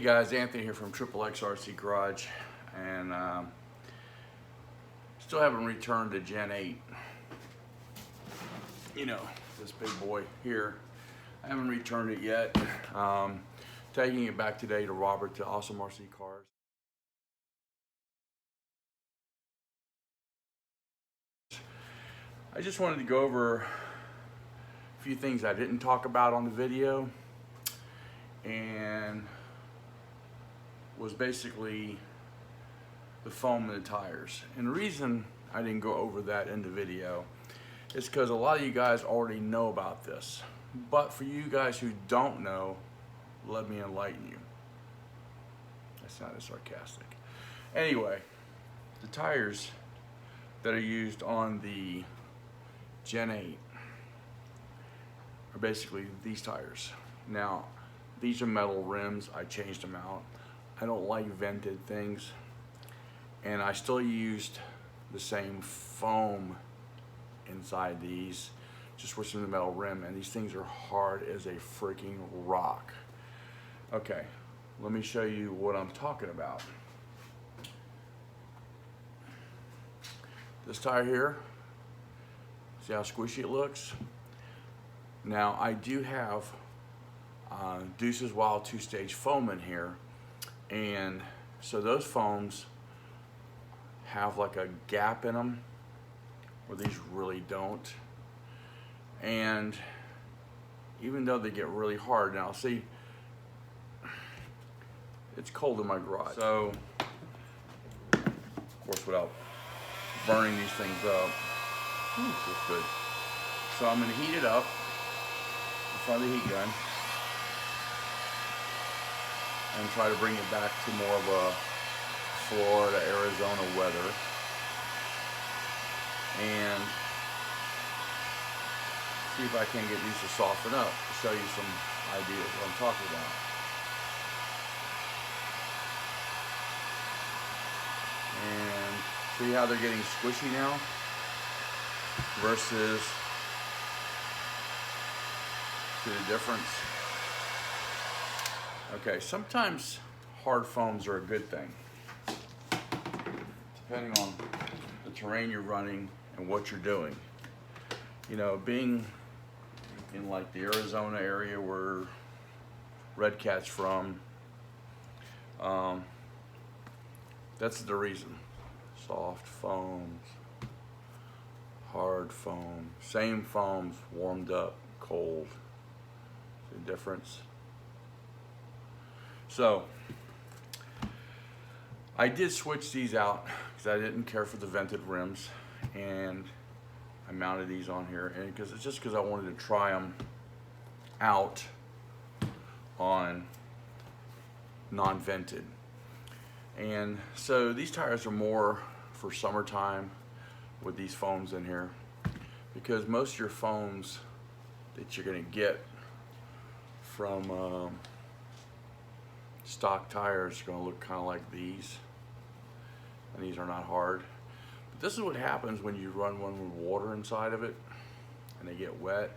guys, Anthony here from XXX RC Garage, and still haven't returned to Gen 8. You know, this big boy here. I haven't returned it yet. Taking it back today to Robert to Awesome RC Cars. I just wanted to go over a few things I didn't talk about on the video, and was basically the foam and the tires. And the reason I didn't go over that in the video is because a lot of you guys already know about this. But for you guys who don't know, let me enlighten you. That sounded sarcastic. Anyway, the tires that are used on the Gen 8 are basically these tires. Now, these are metal rims. I changed them out. I don't like vented things, and I still used the same foam inside these, just with some metal rim, and these things are hard as a freaking rock. Okay, let me show you what I'm talking about. This tire here, see how squishy it looks? Now, I do have Deuce's Wild 2-stage foam in here, and so those foams have like a gap in them where these really don't. And even though they get really hard, now see, it's cold in my garage, so of course without burning these things up, feels good. So I'm going to heat it up in front of the heat gun and try to bring it back to more of a Florida, Arizona weather. And see if I can get these to soften up to show you some ideas of what I'm talking about. And see how they're getting squishy now versus, see the difference? Okay, sometimes hard foams are a good thing, depending on the terrain you're running and what you're doing. You know, being in like the Arizona area where Red Cat's from, that's the reason. Soft foams, hard foam, same foams, warmed up, cold. See the difference? So I did switch these out because I didn't care for the vented rims, and I mounted these on here, and because it's just because I wanted to try them out on non-vented. And so these tires are more for summertime with these foams in here, because most of your foams that you're going to get from stock tires are going to look kind of like these, and these are not hard. But this is what happens when you run one with water inside of it and they get wet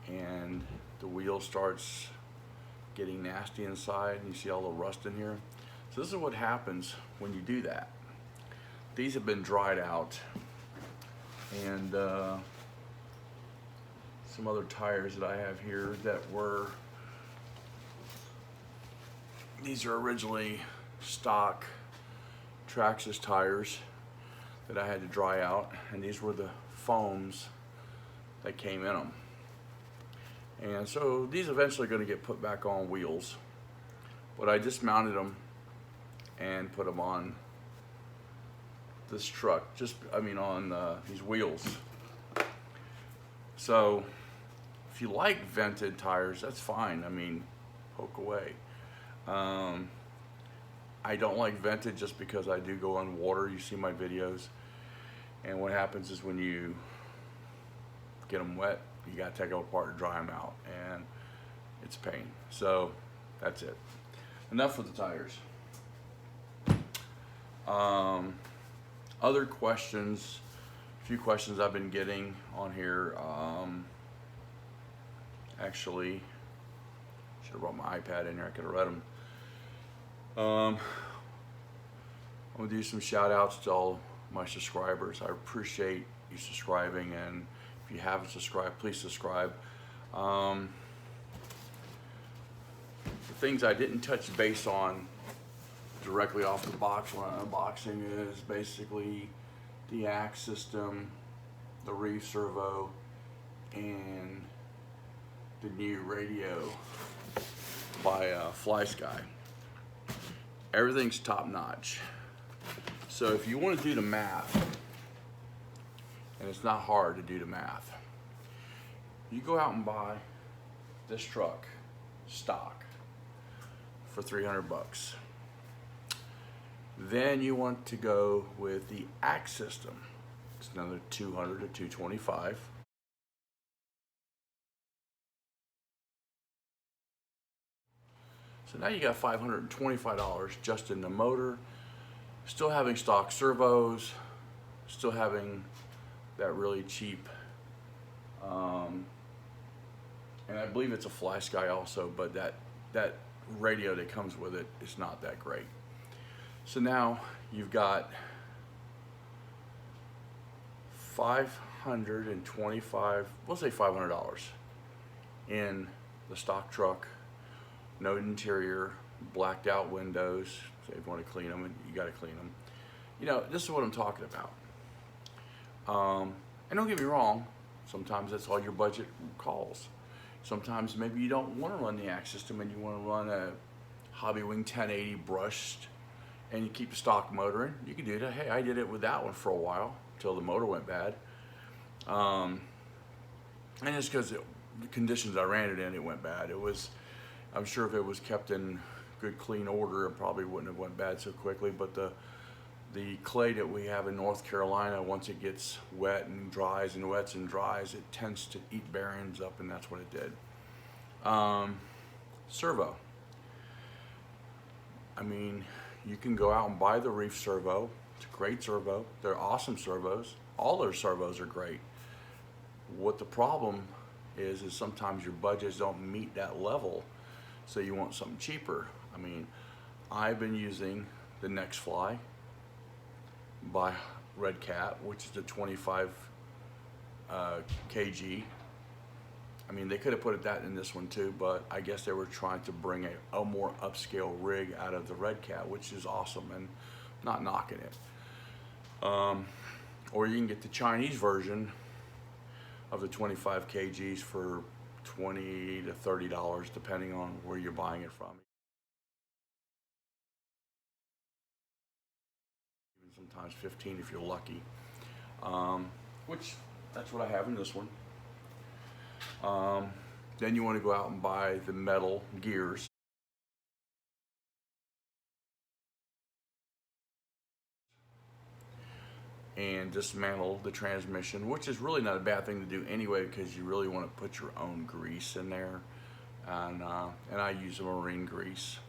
and the wheel starts getting nasty inside, and you see all the rust in here. So this is what happens when you do that. These have been dried out, and some other tires that I have here that were, these are originally stock Traxxas tires that I had to dry out, and these were the foams that came in them. And so these eventually are going to get put back on wheels, but I dismounted them and put them on this truck, on these wheels. So if you like vented tires, that's fine. I mean, poke away. I don't like vented just because I do go on water. You see my videos, and what happens is when you get them wet, you gotta take them apart and dry them out, and it's a pain. So that's it. Enough with the tires. Other questions, a few questions I've been getting on here. Actually, should have brought my iPad in here, I could have read them. I'm gonna do some shout outs to all my subscribers. I appreciate you subscribing, and if you haven't subscribed, please subscribe. The things I didn't touch base on directly off the box when I'm unboxing is basically the AXE system, the reef servo, and the new radio by Fly Sky. Everything's top notch. So if you want to do the math, and it's not hard to do the math, you go out and buy this truck stock for 300 bucks. Then you want to go with the AXE system. It's another 200 to 225. So now you got $525 just in the motor, still having stock servos, still having that really cheap, and I believe it's a Fly Sky also, but that radio that comes with it is not that great. So now you've got $525, we'll say $500 in the stock truck. No interior, blacked out windows. So if you want to clean them, you got to clean them. You know, this is what I'm talking about. And don't get me wrong, sometimes that's all your budget calls. Sometimes maybe you don't want to run the AXE system and you want to run a Hobbywing 1080 brushed and you keep the stock motor in. You can do that. Hey, I did it with that one for a while until the motor went bad. And it's because the conditions I ran it in, it went bad. I'm sure if it was kept in good, clean order, it probably wouldn't have went bad so quickly. But the clay that we have in North Carolina, once it gets wet and dries and wets and dries, it tends to eat bearings up, and that's what it did. Servo. I mean, you can go out and buy the reef servo. It's a great servo. They're awesome servos. All their servos are great. What the problem is sometimes your budgets don't meet that level. So you want something cheaper. I mean, I've been using the Next Fly by Red Cat, which is the 25 kg. I mean, they could have put that in this one too, but I guess they were trying to bring a more upscale rig out of the Red Cat, which is awesome and not knocking it. Or you can get the Chinese version of the 25 kgs for $20 to $30 depending on where you're buying it from. Even sometimes 15 if you're lucky. Which that's what I have in this one. Then you want to go out and buy the metal gears. And dismantle the transmission, which is really not a bad thing to do anyway, because you really want to put your own grease in there, and I use a marine grease.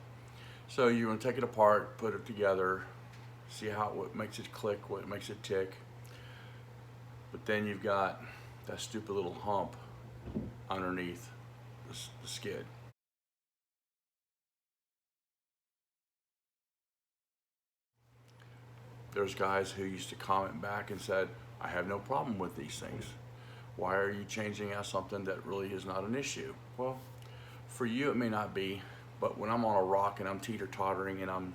So you're going to take it apart, put it together, see what makes it click, what makes it tick. But then you've got that stupid little hump underneath the skid. There's guys who used to comment back and said, I have no problem with these things. Why are you changing out something that really is not an issue? Well, for you it may not be, but when I'm on a rock and I'm teeter-tottering and I'm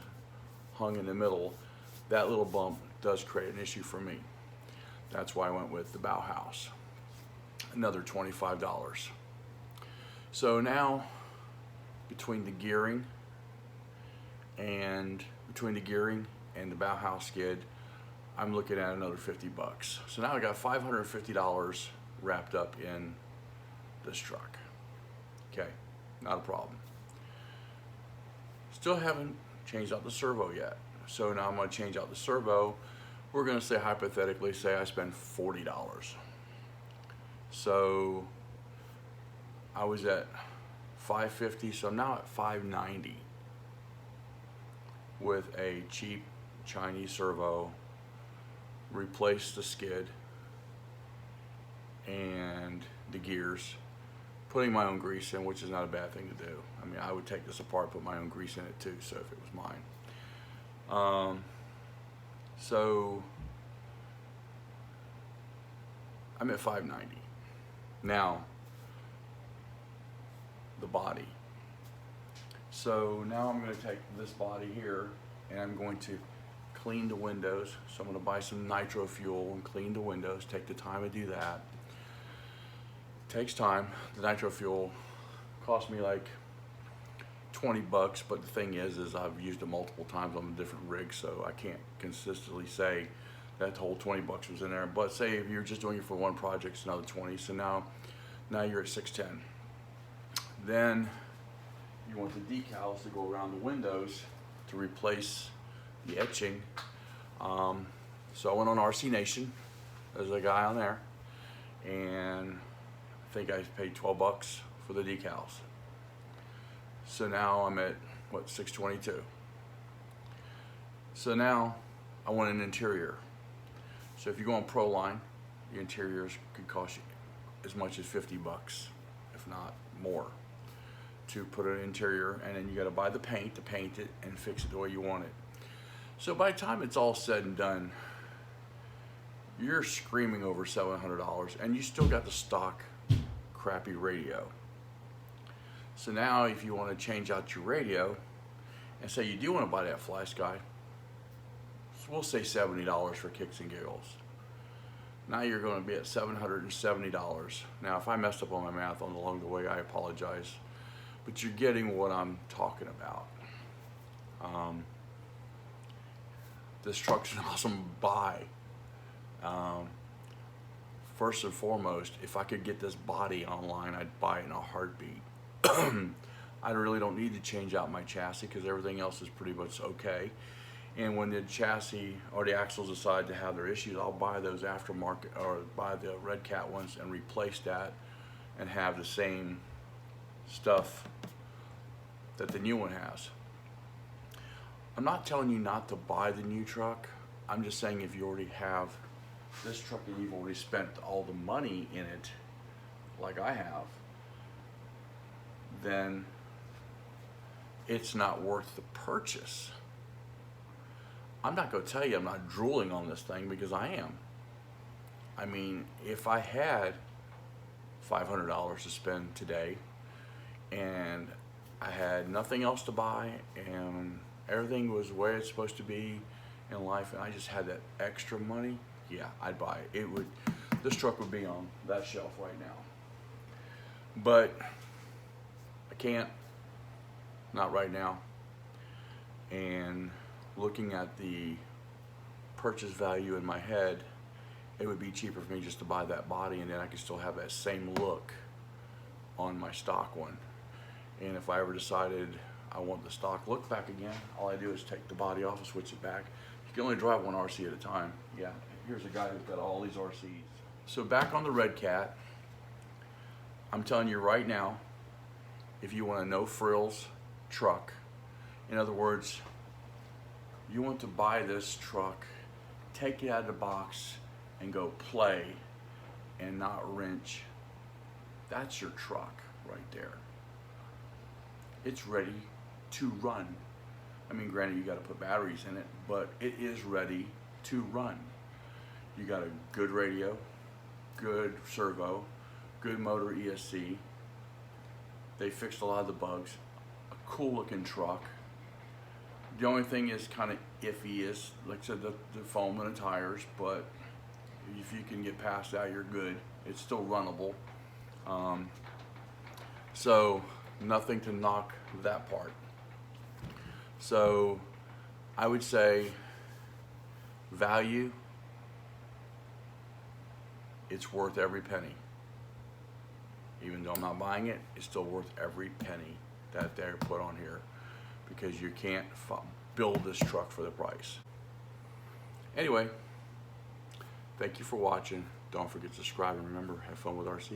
hung in the middle, that little bump does create an issue for me. That's why I went with the Bauhaus. Another $25. So now, between the gearing and the Bauhaus skid, I'm looking at another 50 bucks. So now I got $550 wrapped up in this truck. Okay, not a problem. Still haven't changed out the servo yet. So now I'm gonna change out the servo. We're gonna say, hypothetically, say I spend $40. So I was at $550, so I'm now at $590 with a cheap Chinese servo, replace the skid and the gears, putting my own grease in, which is not a bad thing to do. I mean, I would take this apart, put my own grease in it too, so if it was mine. So I'm at $590. Now, the body. So now I'm going to take this body here and I'm going to clean the windows. So I'm going to buy some nitro fuel and clean the windows. Take the time to do that. Takes time. The nitro fuel cost me like 20 bucks, but the thing is I've used it multiple times on a different rig, so I can't consistently say that whole 20 bucks was in there. But say if you're just doing it for one project, it's another 20. So now you're at 610. Then you want the decals to go around the windows to replace the etching. So I went on RC Nation. There's a guy on there, and I think I paid 12 bucks for the decals. So now I'm at, what, 622. So now I want an interior. So if you go on Pro Line, the interiors could cost you as much as 50 bucks, if not more, to put an interior, and then you got to buy the paint to paint it and fix it the way you want it. So by the time it's all said and done, you're screaming over $700, and you still got the stock crappy radio. So now if you want to change out your radio, and say you do want to buy that Fly Sky, so we'll say $70 for kicks and giggles. Now you're going to be at $770. Now if I messed up on my math along the way, I apologize, but you're getting what I'm talking about. This truck's an awesome buy. First and foremost, if I could get this body online, I'd buy it in a heartbeat. I really don't need to change out my chassis because everything else is pretty much okay. And when the chassis or the axles decide to have their issues, I'll buy those aftermarket or buy the Red Cat ones and replace that and have the same stuff that the new one has. I'm not telling you not to buy the new truck. I'm just saying if you already have this truck and you've already spent all the money in it, like I have, then it's not worth the purchase. I'm not going to tell you I'm not drooling on this thing, because I am. I mean, if I had $500 to spend today and I had nothing else to buy and everything was where it's supposed to be in life and I just had that extra money, yeah, I'd buy it. It would, this truck would be on that shelf right now. But I can't, not right now. And looking at the purchase value in my head, it would be cheaper for me just to buy that body, and then I could still have that same look on my stock one. And if I ever decided I want the stock look back again, all I do is take the body off and switch it back. You can only drive one RC at a time. Yeah, here's a guy who's got all these RCs. So back on the Red Cat, I'm telling you right now, if you want a no frills truck, in other words, you want to buy this truck, take it out of the box and go play and not wrench, that's your truck right there. It's ready to run. I mean, granted, you got to put batteries in it, but it is ready to run. You got a good radio, good servo, good motor ESC. They fixed a lot of the bugs. A cool looking truck. The only thing is kind of iffy is, like I said, the foam and the tires, but if you can get past that, you're good. It's still runnable. So nothing to knock that part. So I would say value, it's worth every penny. Even though I'm not buying it, it's still worth every penny that they're put on here, because you can't build this truck for the price. Anyway, thank you for watching. Don't forget to subscribe, and remember, have fun with RCs.